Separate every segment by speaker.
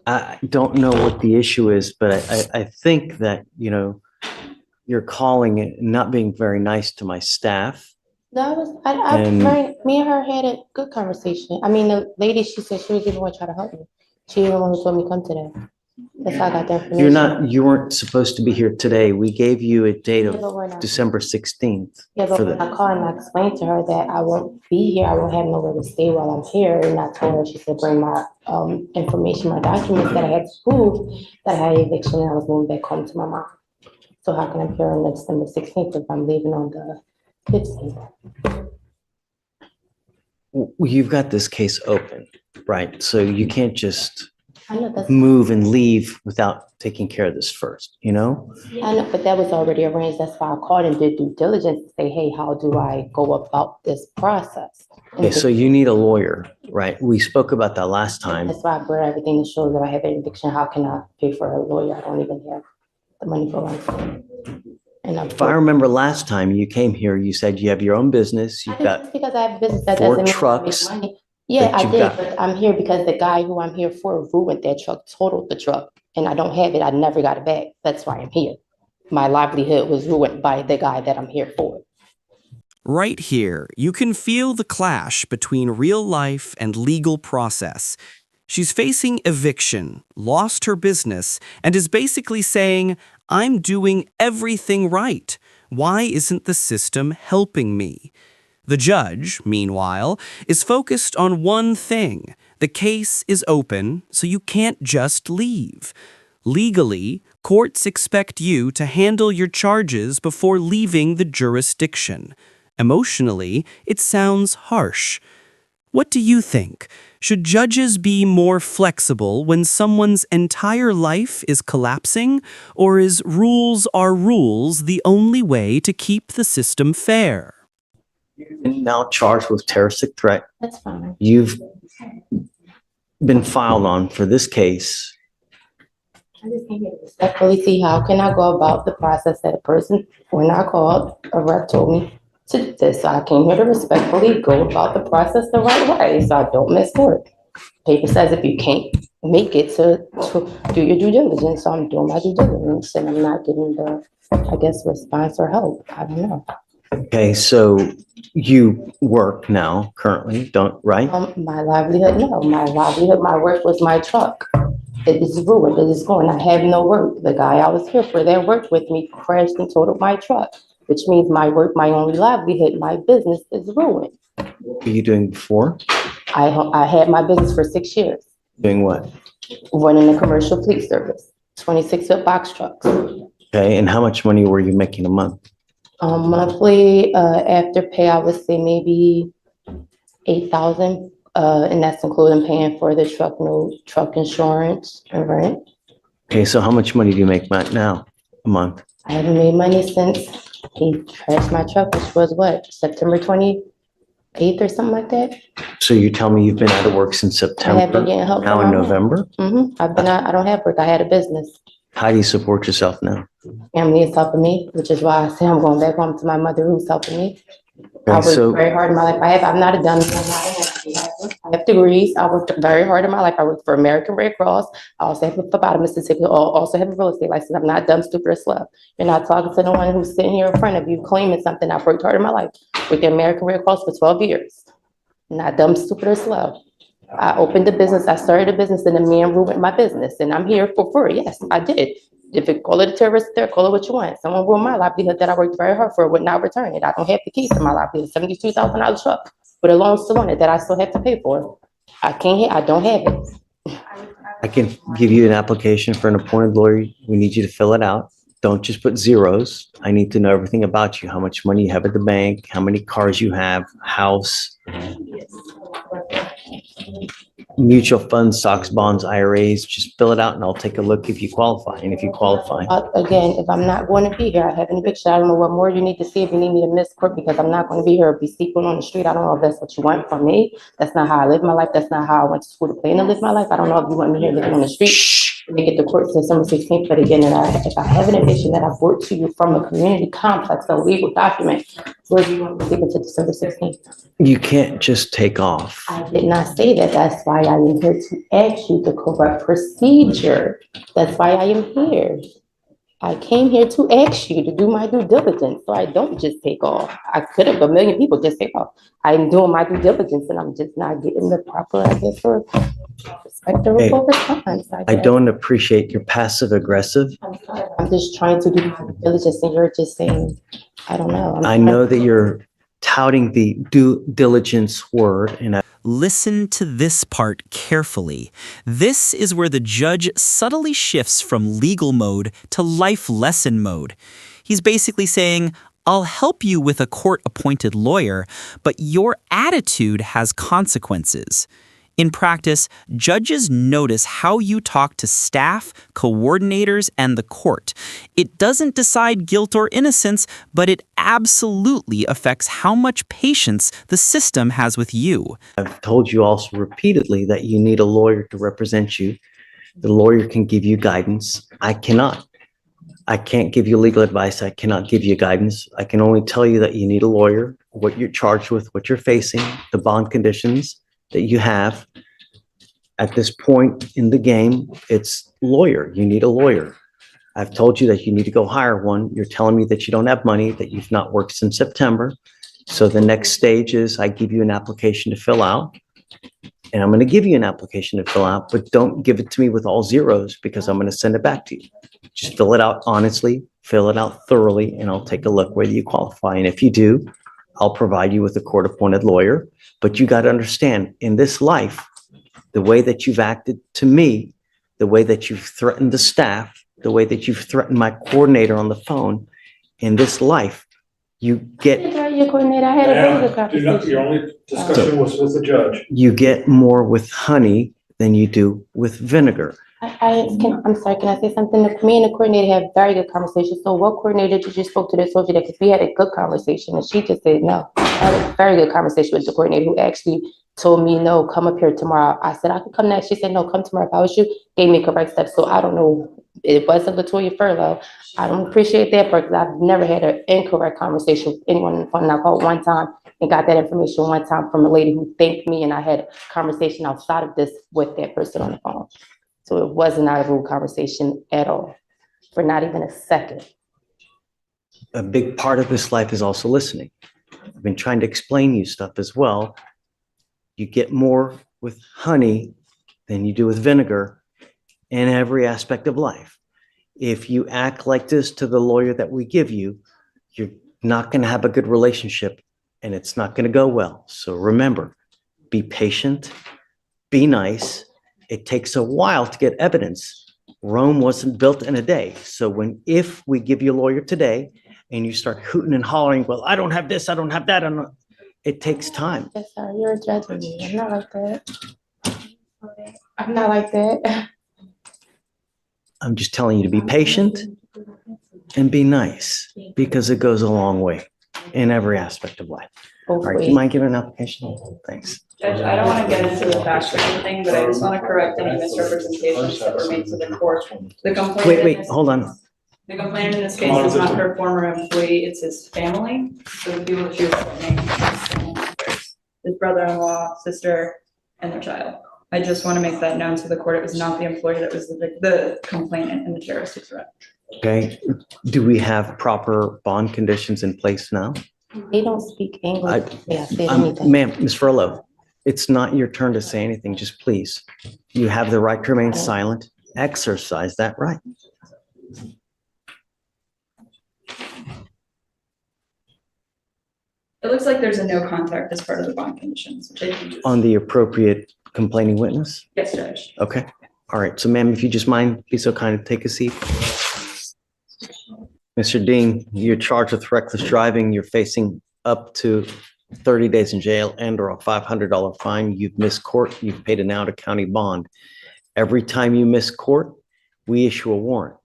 Speaker 1: I don't know what the issue is, but I think that, you're calling it not being very nice to my staff. And
Speaker 2: me and her had a good conversation. I mean, the lady, she said she was even going to try to help me. She even wanted to let me come today. That's how I got the information.
Speaker 1: you weren't supposed to be here today. We gave you a date
Speaker 2: Yeah, but we're
Speaker 1: of
Speaker 2: not.
Speaker 1: December 16th.
Speaker 2: Yeah, but when I called and I explained to her that I won't be here, I won't have nowhere to stay while I'm here, and I told her, she said, bring my information, my documents that I had to prove that I had eviction and I was moving back home to my mom. So how can I be here on December 16th if I'm leaving on the 15th?
Speaker 1: You've got this case open, right? So you can't just
Speaker 2: I know that's.
Speaker 1: move and leave without taking care of this first,
Speaker 2: I know, but that was already arranged. That's why I called and did due diligence to say, hey, how do I go about this process?
Speaker 1: Okay, so you need a lawyer, right? We spoke about that last time.
Speaker 2: That's why I brought everything to show that I have an eviction. How can I pay for a lawyer? I don't even have the money for one. And
Speaker 1: If I remember last time you came here, you said you have your own business. You've got
Speaker 2: because I have business that
Speaker 1: 4
Speaker 2: doesn't mean I
Speaker 1: trucks.
Speaker 2: make money. Yeah,
Speaker 1: that
Speaker 2: I
Speaker 1: you've
Speaker 2: did,
Speaker 1: got.
Speaker 2: but I'm here because the guy who I'm here for ruined that truck, totaled the truck, and I don't have it. I never got it back. That's why I'm here. My livelihood was ruined by the guy that I'm here for.
Speaker 3: Right here, you can feel the clash between real life and legal process. She's facing eviction, lost her business, and is basically saying, I'm doing everything right. Why isn't the system helping me? The judge, meanwhile, is focused on one thing. The case is open, so you can't just leave. Legally, courts expect you to handle your charges before leaving the jurisdiction. Emotionally, it sounds harsh. What do you think? Should judges be more flexible when someone's entire life is collapsing? Or is rules are rules the only way to keep the system fair?
Speaker 1: You've been now charged with terroristic threat.
Speaker 2: That's fine.
Speaker 1: You've been filed on for this case.
Speaker 2: I just came here to respectfully see how can I go about the process that a person, when I called, a rep told me to do this. So I came here to respectfully go about the process the right way, so I don't miss court. Paper says if you can't make it to do your due diligence, so I'm doing my due diligence, and I'm not getting the, I guess, response or help. I don't know.
Speaker 1: Okay, so you work now currently, right?
Speaker 2: My livelihood, no, my livelihood, my work was my truck. It is ruined, it is gone. I have no work. The guy I was here for that worked with me crashed and totaled my truck, which means my work, my only livelihood, my business is ruined.
Speaker 1: What were you doing before?
Speaker 2: I had my business for 6 years.
Speaker 1: Doing what?
Speaker 2: Running a commercial fleet service, 26-foot box trucks.
Speaker 1: Okay, and how much money were you making a month?
Speaker 2: Monthly, after pay, I would say maybe 8,000. And that's including paying for the truck note, truck insurance, and rent.
Speaker 1: Okay, so how much money do you make now a month?
Speaker 2: I haven't made money since he trashed my truck, which was what, September 28th or something like that?
Speaker 1: So you tell me you've been out of work since September,
Speaker 2: I have been getting help
Speaker 1: now
Speaker 2: from
Speaker 1: in
Speaker 2: my mom.
Speaker 1: November?
Speaker 2: I've been out, I don't have work, I had a business.
Speaker 1: How do you support yourself now?
Speaker 2: Family is helping me, which is why I say I'm going back home to my mother who's helping me. I
Speaker 1: Okay,
Speaker 2: worked very hard in my life. I'm not a dummy. I have degrees. I worked very hard in my life. I worked for American Red Cross. I also have a phlebotomist certificate. I also have a real estate license. I'm not dumb, stupid, or slow. You're not talking to no one who's sitting here in front of you claiming something. I've worked hard in my life with the American Red Cross for 12 years. Not dumb, stupid, or slow. I opened a business. I started a business, and the man ruined my business. And I'm here for free. Yes, I did. If you call it a terrorist there, call it what you want. Someone ruined my livelihood that I worked very hard for, would not return it. I don't have the keys to my livelihood, $72,000 truck with a loan still on it that I still have to pay for. I don't have it.
Speaker 1: I can give you an application for an appointed lawyer. We need you to fill it out. Don't just put zeros. I need to know everything about you, how much money you have at the bank, how many cars you have, house, mutual funds, stocks, bonds, IRAs. Just fill it out and I'll take a look if you qualify. And if you qualify.
Speaker 2: Again, if I'm not going to be here, I have an eviction. I don't know what more you need to see if you need me to miss court because I'm not going to be here or be sleeping on the street. I don't know if that's what you want from me. That's not how I live my life. That's not how I went to school to plan to live my life. I don't know if you want me here living on the street. make it to court December 16th, but again, if I have an eviction that I brought to you from a community complex, a legal document, where do you want me to take it to December 16th?
Speaker 1: You can't just take off.
Speaker 2: I did not say that. That's why I am here to ask you the correct procedure. That's why I am here. I came here to ask you to do my due diligence, so I don't just take off. I could have a million people just take off. I'm doing my due diligence, and I'm just not getting the proper, I guess, or respectable response.
Speaker 1: I don't appreciate your passive aggressive.
Speaker 2: I'm sorry. I'm just trying to do my due diligence, and you're just saying, I don't know.
Speaker 1: I know that you're touting the due diligence word, and
Speaker 3: Listen to this part carefully. This is where the judge subtly shifts from legal mode to life lesson mode. He's basically saying, I'll help you with a court-appointed lawyer, but your attitude has consequences. In practice, judges notice how you talk to staff, coordinators, and the court. It doesn't decide guilt or innocence, but it absolutely affects how much patience the system has with you.
Speaker 1: I've told you also repeatedly that you need a lawyer to represent you. The lawyer can give you guidance. I cannot. I can't give you legal advice. I cannot give you guidance. I can only tell you that you need a lawyer, what you're charged with, what you're facing, the bond conditions that you have. At this point in the game, it's lawyer. You need a lawyer. I've told you that you need to go hire one. You're telling me that you don't have money, that you've not worked since September. So the next stage is I give you an application to fill out. And I'm going to give you an application to fill out, but don't give it to me with all zeros because I'm going to send it back to you. Just fill it out honestly, fill it out thoroughly, and I'll take a look whether you qualify. And if you do, I'll provide you with a court-appointed lawyer. But you got to understand, in this life, the way that you've acted to me, the way that you've threatened the staff, the way that you've threatened my coordinator on the phone, in this life, you get
Speaker 2: Your coordinator, I had a very good conversation.
Speaker 4: Your only discussion was with the judge.
Speaker 1: you get more with honey than you do with vinegar.
Speaker 2: I'm sorry, can I say something? Me and the coordinator had very good conversation. So what coordinator did you spoke to that told you that? Because we had a good conversation and she just said no. I had a very good conversation with the coordinator who actually told me, no, come up here tomorrow. I said, I could come next. She said, no, come tomorrow. If I was you, gave me correct steps. So I don't know. It wasn't Latoya Furlough. I don't appreciate that part because I've never had an incorrect conversation with anyone on the phone. I called one time and got that information one time from a lady who thanked me, and I had a conversation outside of this with that person on the phone. So it wasn't out of a conversation at all, for not even a second.
Speaker 1: A big part of this life is also listening. I've been trying to explain you stuff as well. You get more with honey than you do with vinegar in every aspect of life. If you act like this to the lawyer that we give you, you're not going to have a good relationship and it's not going to go well. So remember, be patient, be nice. It takes a while to get evidence. Rome wasn't built in a day. So if we give you a lawyer today and you start hooting and hollering, well, I don't have this, I don't have that, it takes time.
Speaker 2: Yes, sir, you're judging me. I'm not like that. I'm not like that.
Speaker 1: I'm just telling you to be patient and be nice because it goes a long way in every aspect of life. All right, do you mind giving an application? Thanks.
Speaker 5: Judge, I don't want to get into the facts or anything, but I just want to correct any misrepresentations that were made to the court. The complainant
Speaker 1: Wait, hold on.
Speaker 5: The complainant in this case is not her former employee, it's his family. So the people that she was threatening, his brother-in-law, sister, and their child. I just want to make that known to the court. It was not the employee that was the complainant in the terroristic threat.
Speaker 1: Okay, do we have proper bond conditions in place now?
Speaker 2: They don't speak English. Yeah, say anything.
Speaker 1: Ma'am, Ms. Furlow, it's not your turn to say anything, just please. You have the right to remain silent. Exercise that right.
Speaker 5: It looks like there's a no contact as part of the bond conditions, which I think is.
Speaker 1: On the appropriate complaining witness?
Speaker 5: Yes, Judge.
Speaker 1: Okay, all right, so ma'am, if you just mind, be so kind to take a seat. Mr. Dean, you're charged with reckless driving. You're facing up to 30 days in jail and or a $500 fine. You've missed court. You've paid an out-of-county bond. Every time you miss court, we issue a warrant.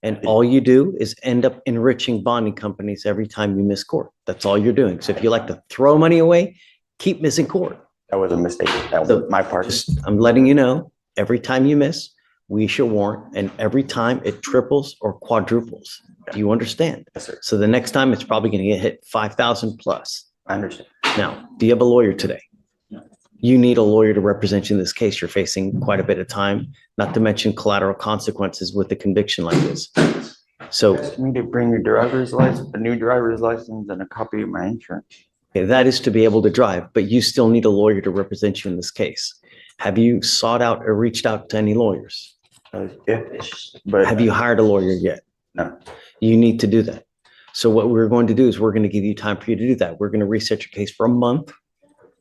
Speaker 1: And all you do is end up enriching bonding companies every time you miss court. That's all you're doing. So if you like to throw money away, keep missing court.
Speaker 6: That was a mistake. That was my part.
Speaker 1: I'm letting you know, every time you miss, we issue a warrant, and every time it triples or quadruples. Do you understand?
Speaker 6: Yes, sir.
Speaker 1: So the next time it's probably going to get hit 5,000 plus.
Speaker 6: I understand.
Speaker 1: Now, do you have a lawyer today? You need a lawyer to represent you in this case. You're facing quite a bit of time, not to mention collateral consequences with a conviction like this. So
Speaker 6: You need to bring your driver's license, a new driver's license, and a copy of my insurance.
Speaker 1: okay, that is to be able to drive, but you still need a lawyer to represent you in this case. Have you sought out or reached out to any lawyers?
Speaker 6: Yeah, but
Speaker 1: Have you hired a lawyer yet?
Speaker 6: No.
Speaker 1: You need to do that. So what we're going to do is we're going to give you time for you to do that. We're going to reset your case for a month.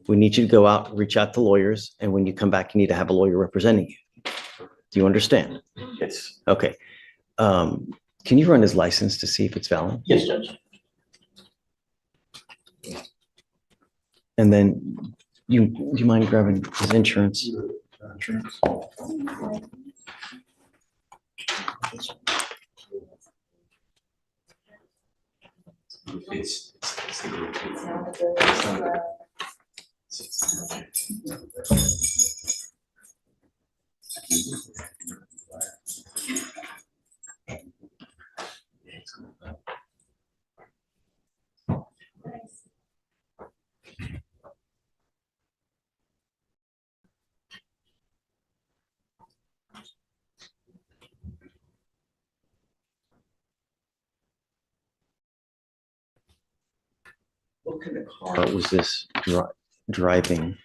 Speaker 1: We need you to go out, reach out to lawyers, and when you come back, you need to have a lawyer representing you. Do you understand?
Speaker 6: Yes.
Speaker 1: Okay. Can you run his license to see if it's valid?
Speaker 6: Yes, Judge.
Speaker 1: And then do you mind grabbing his insurance?
Speaker 4: Insurance.
Speaker 1: What kind of car was this driving?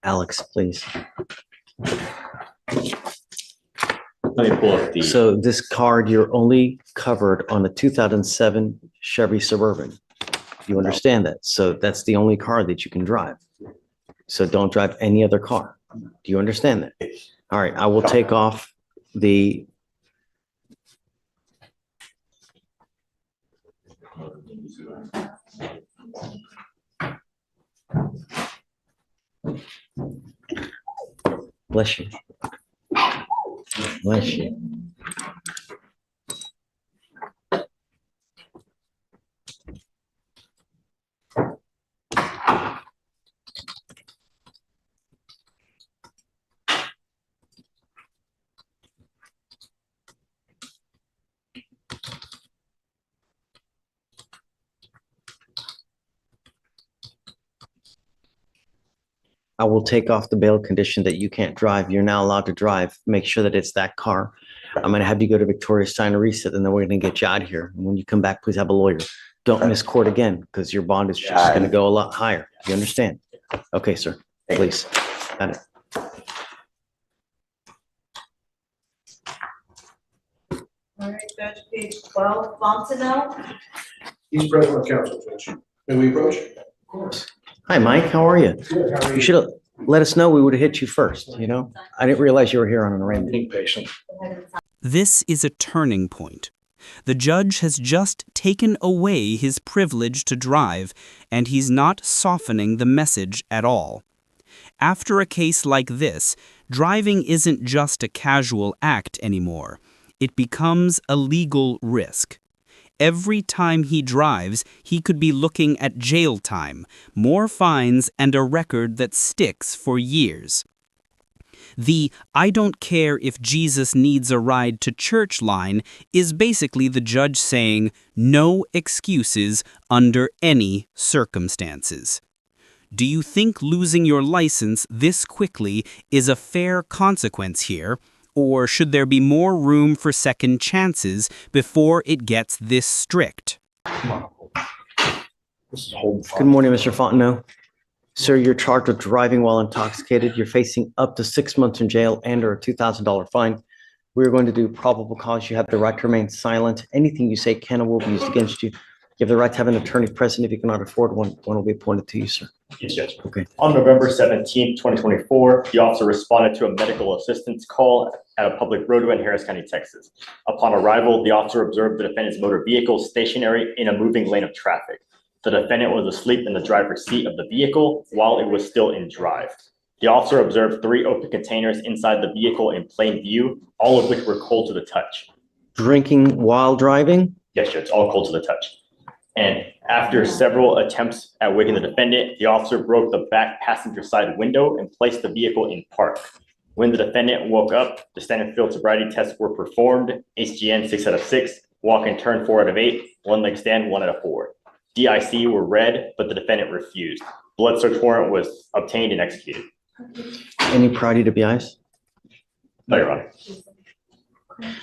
Speaker 1: Alex, please.
Speaker 7: Let me pull up the.
Speaker 1: So this card, you're only covered on a 2007 Chevy Suburban. You understand that? So that's the only car that you can drive. So don't drive any other car. Do you understand that? All right, I will take off the. Bless you. Bless you. I will take off the bail condition that you can't drive. You're now allowed to drive. Make sure that it's that car. I'm going to have you go to Victoria, sign a reset, and then we're going to get you out of here. And when you come back, please have a lawyer. Don't miss court again because your bond is just going to go a lot higher. You understand? Okay, sir. Please. Got it.
Speaker 8: All right, Judge, page 12, Fontenelle.
Speaker 4: He's present on council, Judge. May we approach?
Speaker 1: Of course. Hi, Mike. How are you?
Speaker 4: Good, how are
Speaker 1: You should have let us know. We would have hit you first, you know? I didn't realize you were here on an arraignment.
Speaker 4: Being patient.
Speaker 3: This is a turning point. The judge has just taken away his privilege to drive, and he's not softening the message at all. After a case like this, driving isn't just a casual act anymore. It becomes a legal risk. Every time he drives, he could be looking at jail time, more fines, and a record that sticks for years. The "I don't care if Jesus needs a ride to church" line is basically the judge saying no excuses under any circumstances. Do you think losing your license this quickly is a fair consequence here? Or should there be more room for second chances before it gets this strict?
Speaker 1: Good morning, Mr. Fontenot. Sir, you're charged with driving while intoxicated. You're facing up to 6 months in jail and or a $2,000 fine. We're going to do probable cause. You have the right to remain silent. Anything you say can or will be used against you. You have the right to have an attorney present. If you cannot afford one, one will be appointed to you, sir.
Speaker 7: Yes, Judge.
Speaker 1: Okay.
Speaker 7: On November 17th, 2024, the officer responded to a medical assistance call at a public roadway in Harris County, Texas. Upon arrival, the officer observed the defendant's motor vehicle stationary in a moving lane of traffic. The defendant was asleep in the driver's seat of the vehicle while it was still in drive. The officer observed 3 open containers inside the vehicle in plain view, all of which were cold to the touch.
Speaker 1: Drinking while driving?
Speaker 7: Yes, Judge, all cold to the touch. And after several attempts at waking the defendant, the officer broke the back passenger side window and placed the vehicle in park. When the defendant woke up, the standard field sobriety tests were performed. HGN 6 out of 6, walk and turn 4 out of 8, one leg stand 1 out of 4. DIC were read, but the defendant refused. Blood search warrant was obtained and executed.
Speaker 1: Any priority to BIs?
Speaker 7: No, Your Honor.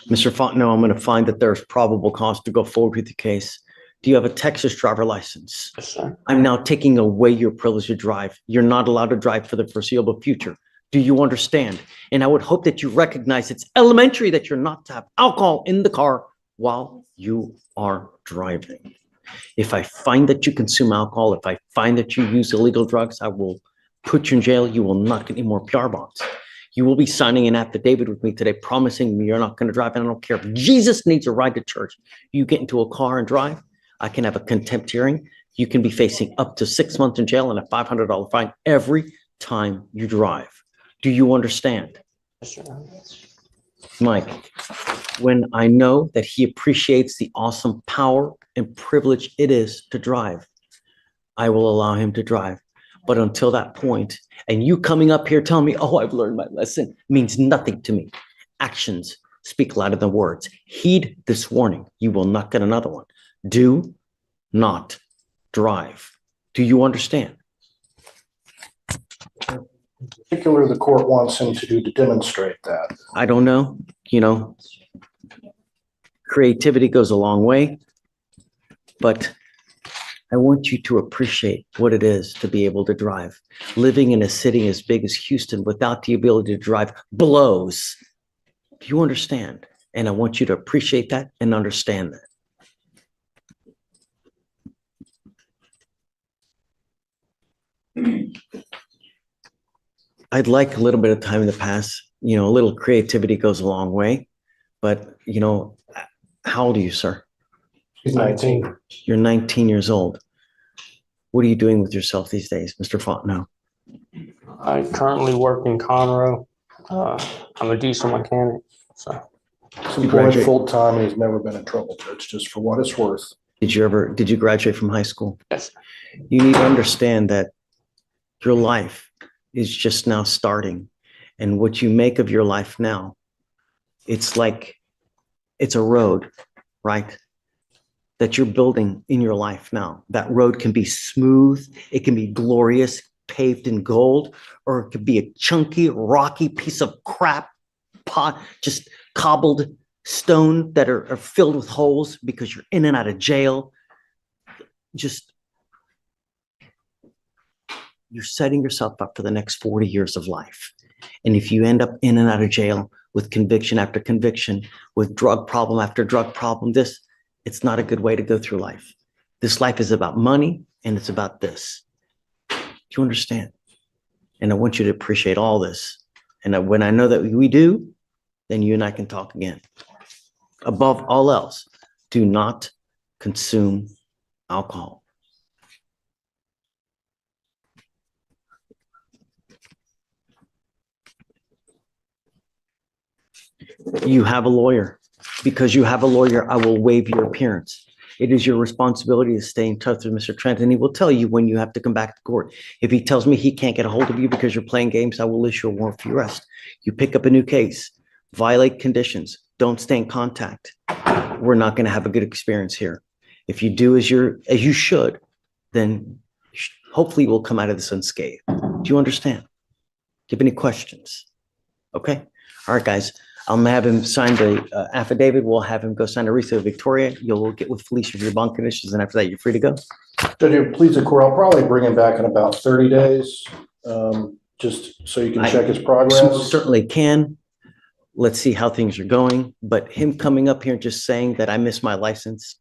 Speaker 1: Mr. Fontenot, I'm going to find that there's probable cause to go forward with the case. Do you have a Texas driver license?
Speaker 9: Yes, sir.
Speaker 1: I'm now taking away your privilege to drive. You're not allowed to drive for the foreseeable future. Do you understand? And I would hope that you recognize it's elementary that you're not to have alcohol in the car while you are driving. If I find that you consume alcohol, if I find that you use illegal drugs, I will put you in jail. You will not get any more PR bonds. You will be signing an affidavit with me today promising me you're not going to drive. And I don't care if Jesus needs a ride to church. You get into a car and drive, I can have a contempt hearing. You can be facing up to 6 months in jail and a $500 fine every time you drive. Do you understand?
Speaker 9: Yes, sir.
Speaker 1: Mike, when I know that he appreciates the awesome power and privilege it is to drive, I will allow him to drive. But until that point, and you coming up here telling me, oh, I've learned my lesson, means nothing to me. Actions speak louder than words. Heed this warning. You will not get another one. Do not drive. Do you understand?
Speaker 4: Particular, the court wants him to do to demonstrate that.
Speaker 1: I don't know, creativity goes a long way, but I want you to appreciate what it is to be able to drive. Living in a city as big as Houston without the ability to drive blows. Do you understand? And I want you to appreciate that and understand that. I'd like a little bit of time in the past, a little creativity goes a long way, but how old are you, sir?
Speaker 4: He's 19.
Speaker 1: You're 19 years old. What are you doing with yourself these days, Mr. Fontenot?
Speaker 9: I currently work in Conroe. I'm a diesel mechanic. So
Speaker 4: He's employed full-time and he's never been in trouble, Judge, just for what it's worth.
Speaker 1: Did you graduate from high school?
Speaker 9: yes,
Speaker 1: You need to understand that your life is just now starting. And what you make of your life now, it's a road, right? That you're building in your life now. That road can be smooth, it can be glorious, paved in gold, or it could be a chunky, rocky piece of crap, just cobbled stone that are filled with holes because you're in and out of jail. You're setting yourself up for the next 40 years of life. And if you end up in and out of jail with conviction after conviction, with drug problem after drug problem, it's not a good way to go through life. This life is about money and it's about this. Do you understand? And I want you to appreciate all this. And when I know that we do, then you and I can talk again. Above all else, do not consume alcohol. You have a lawyer. Because you have a lawyer, I will waive your appearance. It is your responsibility to stay in touch with Mr. Trent, and he will tell you when you have to come back to court. If he tells me he can't get a hold of you because you're playing games, I will issue a warrant for your arrest. You pick up a new case, violate conditions, don't stay in contact. We're not going to have a good experience here. If you do as you should, then hopefully we'll come out of this unscathed. Do you understand? Do you have any questions? Okay. All right, guys. I'll have him sign the affidavit. We'll have him go sign a receipt of Victoria. You'll get with Fleischer your bond conditions, and after that, you're free to go.
Speaker 4: Judge, please, the court, I'll probably bring him back in about 30 days, just so you can check his progress.
Speaker 1: Certainly can. Let's see how things are going. But him coming up here and just saying that I missed my license,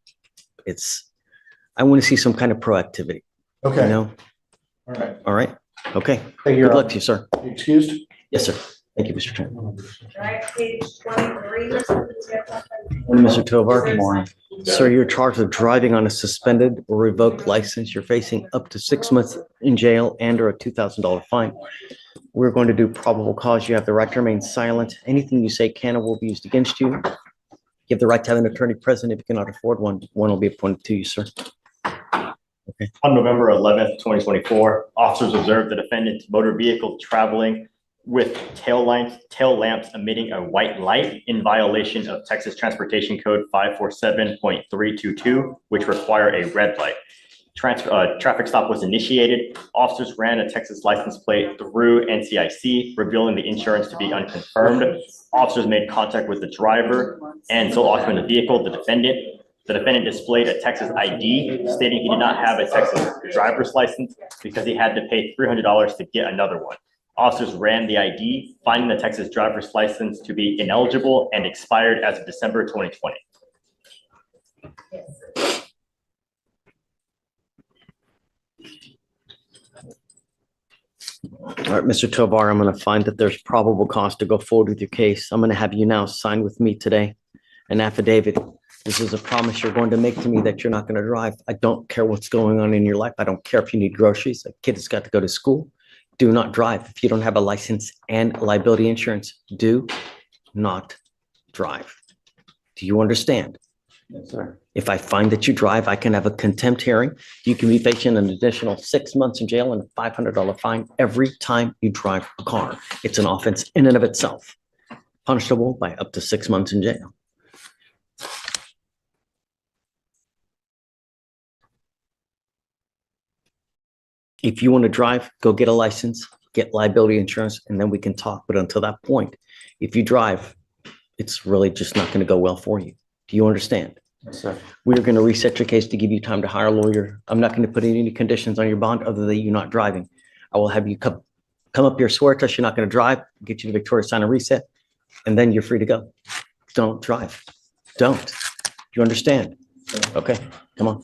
Speaker 1: I want to see some kind of proactivity.
Speaker 4: Okay.
Speaker 1: All
Speaker 4: right.
Speaker 1: All right. Okay.
Speaker 4: Thank you.
Speaker 1: Good luck to you, sir.
Speaker 4: You excused?
Speaker 1: Yes, sir. Thank you, Mr. Trent.
Speaker 8: All right, page 23.
Speaker 1: Mr. Tovar. Good morning. Sir, you're charged with driving on a suspended or revoked license. You're facing up to 6 months in jail and or a $2,000 fine. We're going to do probable cause. You have the right to remain silent. Anything you say can or will be used against you. You have the right to have an attorney present. If you cannot afford one, one will be appointed to you, sir. Okay.
Speaker 7: On November 11th, 2024, officers observed the defendant's motor vehicle traveling with tail lamps emitting a white light in violation of Texas Transportation Code 547.322, which require a red light. Traffic stop was initiated. Officers ran a Texas license plate through NCIC, revealing the insurance to be unconfirmed. Officers made contact with the driver and sole occupant of the vehicle, the defendant. The defendant displayed a Texas ID, stating he did not have a Texas driver's license because he had to pay $300 to get another one. Officers ran the ID, finding the Texas driver's license to be ineligible and expired as of December 2020.
Speaker 1: All right, Mr. Tovar, I'm going to find that there's probable cause to go forward with your case. I'm going to have you now sign with me today an affidavit. This is a promise you're going to make to me that you're not going to drive. I don't care what's going on in your life. I don't care if you need groceries. A kid has got to go to school. Do not drive. If you don't have a license and liability insurance, do not drive. Do you understand?
Speaker 6: Yes, sir.
Speaker 1: If I find that you drive, I can have a contempt hearing. You can be facing an additional 6 months in jail and a $500 fine every time you drive a car. It's an offense in and of itself, punishable by up to 6 months in jail. If you want to drive, go get a license, get liability insurance, and then we can talk. But until that point, if you drive, it's really just not going to go well for you. Do you understand?
Speaker 6: Yes, sir.
Speaker 1: We're going to reset your case to give you time to hire a lawyer. I'm not going to put any conditions on your bond other than you not driving. I will have you come up here, swear to us you're not going to drive, get you to Victoria, sign a reset, and then you're free to go. Don't drive. Don't. Do you understand? Okay, come on.